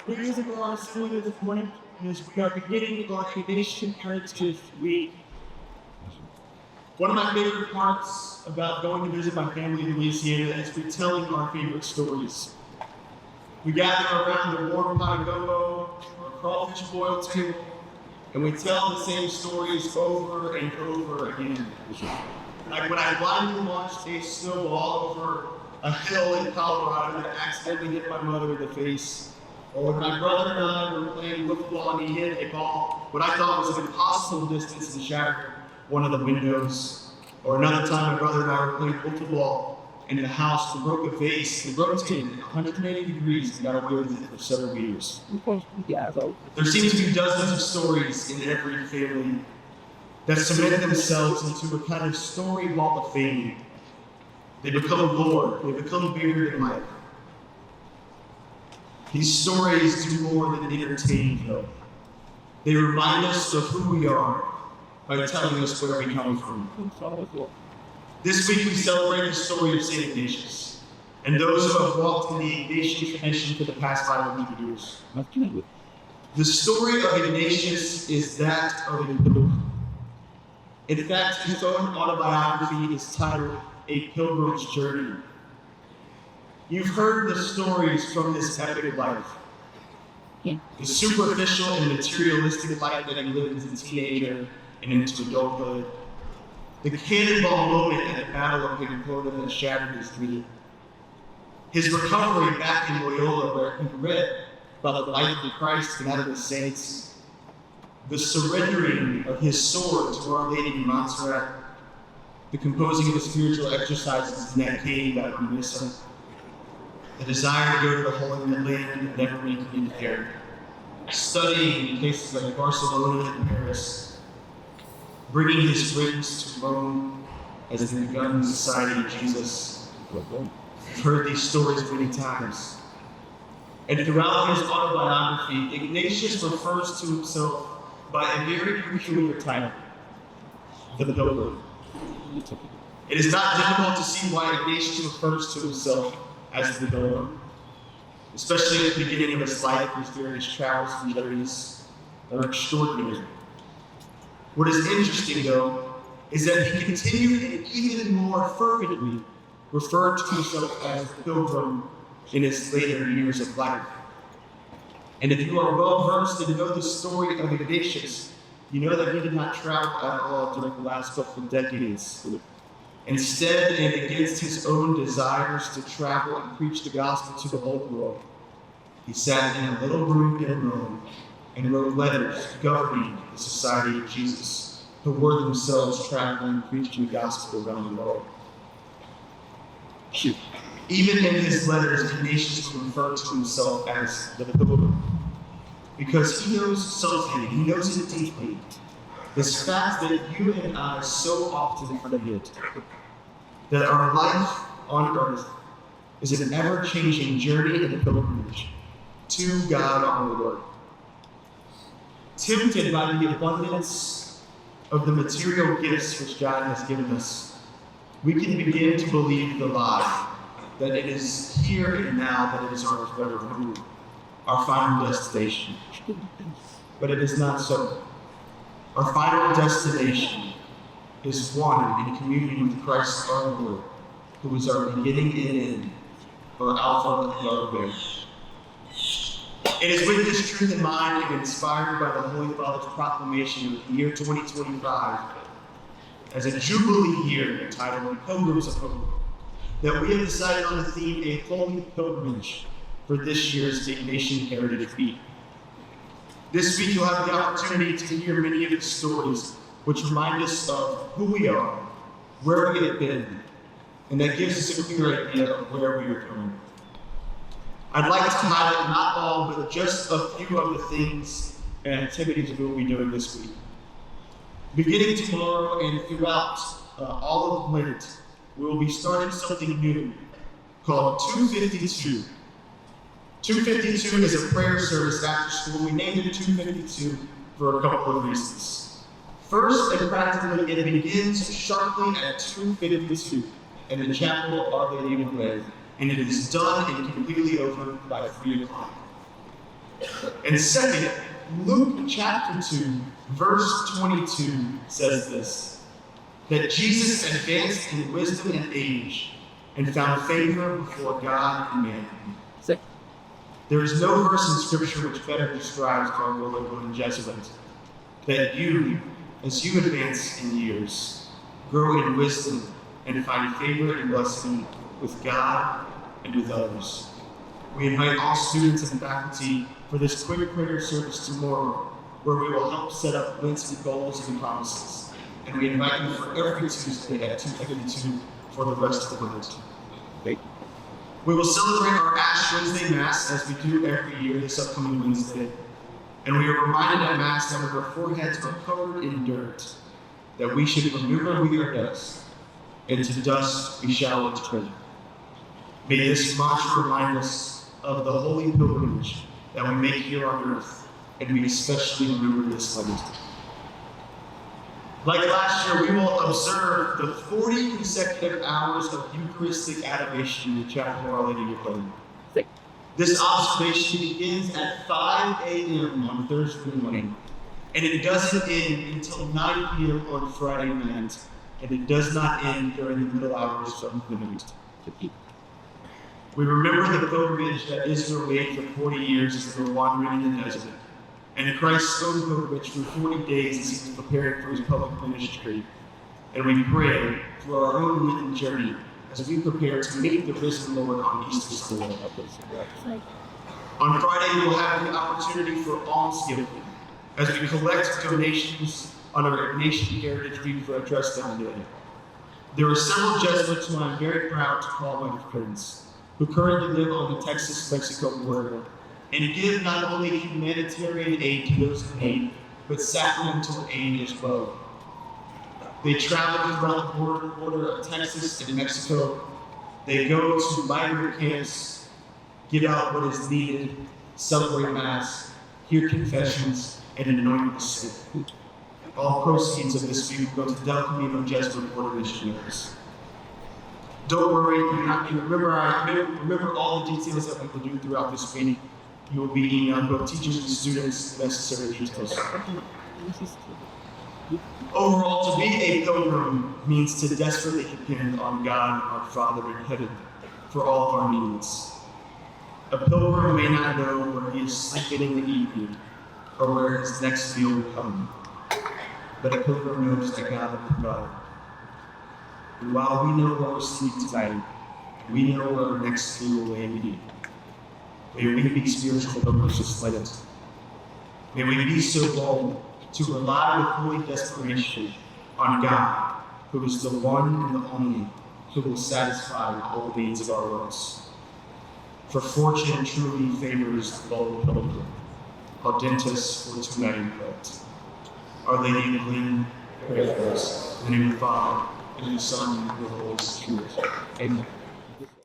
Here's a lot of school this morning is we are beginning our Ignatian Heritage Week. One of my favorite parts about going to visit my family in Louisiana is retelling our favorite stories. We gather around the warm pot of gumbo or crawfish boiled table, and we tell the same stories over and over again. Like when I blindly launched a snowball over a hill in Colorado that accidentally hit my mother in the face, or when my brother and I were playing football and he hit a ball what I thought was an impossible distance and shattered one of the windows, or another time my brother and I were playing football in the house and broke a vase and rotated 180 degrees and got away with it for several years. There seem to be dozens of stories in every family that cement themselves into a kind of story wall of fame. They become lore, they become bigger than life. These stories do more than entertain, though. They remind us of who we are by telling us where we come from. This week we celebrate the story of St. Ignatius and those who have walked in the Ignatian tradition for the past 500 years. The story of Ignatius is that of a pilgrim. In fact, his own autobiography is titled A Pilgrim's Journey. You've heard the stories from this epic life. The superficial and materialistic life that he lived as a teenager and into adulthood. The cannonball moment at the Battle of Preparatory that shattered his dream. His recovery back in Loyola, where he read about the life of Christ and that of the saints. The surrendering of his sword to Our Lady in Montserrat. The composing of the spiritual exercises in that cave that we miss. The desire to go to the Holy Land and never reconvene there. Studying in places like Barcelona and Paris. Bringing his friends to Rome as they begun the Society of Jesus. I've heard these stories many times. And throughout his autobiography, Ignatius refers to himself by a very peculiar title, the Pilgrim. It is not difficult to see why Ignatius refers to himself as the Pilgrim, especially at the beginning of his life, his various travels and journeys that are extraordinary. What is interesting, though, is that he continued and even more fervently referred to himself as the Pilgrim in his later years of life. And if you are well versed and know the story of Ignatius, you know that he did not travel at all during the last couple of decades. Instead, and against his own desires to travel and preach the gospel to the whole world, he sat in a little room in Rome and wrote letters governing the Society of Jesus, who were themselves traveling and preaching the gospel around the world. Even in his letters, Ignatius referred to himself as the Pilgrim, because he knows something, he knows it deeply. This fact that you and I so often forget, that our life on earth is an ever-changing journey and a pilgrimage to God our Lord. Tempted by the abundance of the material gifts which God has given us, we can begin to believe the lie that it is here and now that it is our better home, our final destination. But it is not so. Our final destination is one in communion with Christ our Lord, who is our beginning and end, our Alpha and Omega. It is with this truth in mind and inspired by the Holy Father's proclamation of the year 2025 as a Jubilee year entitled Pilgrims of Hope, that we have decided on the theme A Holy Pilgrimage for this year's Ignatian Heritage Week. This week you'll have the opportunity to hear many of the stories which remind us of who we are, where we have been, and that gives us a clear idea of where we are going. I'd like to highlight not all, but just a few of the things and activities we will be doing this week. Beginning tomorrow and throughout all of Lent, we will be starting something new called 252. 252 is a prayer service after school. We named it 252 for a couple of reasons. First, and practically, it begins sharply at 2:52 in the chapel of Our Lady of Belen, and it is done and completely over by 3 o'clock. And second, Luke chapter 2, verse 22 says this, that Jesus advanced in wisdom and age and found favor before God and man. There is no verse in Scripture which better describes Cardinal and Jesuit, that you, as you advance in years, grow in wisdom and find favor and blessing with God and with others. We invite all students and faculty for this quick prayer service tomorrow, where we will help set up Lent's goals and promises. And we invite you for every Tuesday at 2:52 for the rest of the Lent. We will celebrate our Ash Wednesday Mass as we do every year this upcoming Wednesday. And we are reminded at Mass that our foreheads are covered in dirt, that we should remember we are dust, and to dust we shall return. May this mantra remind us of the holy pilgrimage that we make here on earth, and we especially remember this Lent. Like last year, we will observe the 40 consecutive hours of Eucharistic adoration in the Chapel of Our Lady of Belen. This observation begins at 5 a.m. on Thursday morning, and it doesn't end until 9 p.m. on Friday night, and it does not end during the middle hours of the night. We remember the pilgrimage that Israel made for 40 years as they were wandering in the desert. And Christ's own pilgrimage for 40 days as he was preparing for his public ministry. And we pray through our own Lenten journey as we prepare to meet the risen Lord on Easter Sunday. On Friday, we will have the opportunity for almsgiving as we collect donations on our Ignatian Heritage Week for a Trust Fund Day. There are several Jesuits who I'm very proud to call my friends, who currently live on the Texas-Mexico border, and give not only humanitarian aid to those in need, but sacramental aid as well. They travel throughout the border of Texas and Mexico. They go to migrant camps, give out what is needed, celebrate Mass, hear confessions, and anoint the sick. All proceeds of this week go to Del Camino Jesuit Border Missionaries. Don't worry, remember all the details that we will do throughout this meeting. You will be emailing both teachers and students necessary details. Overall, to be a pilgrim means to desperately depend on God, our Father in heaven, for all of our needs. A pilgrim may not know where he is sleeping in the evening, or where his next meal will come, but a pilgrim knows that God will provide. And while we know where we'll sleep tonight, we know where our next meal will be. May we be spiritual pilgrims this Lent. May we be so bold to rely with holy desperation on God, who is the one and the only who will satisfy all the needs of our lives. For fortune truly favors the bold pilgrim. Audentes fortunae pret. Our Lady of Belen, pray for us. In the name of the Father, and of the Son, and of the Holy Spirit. Amen.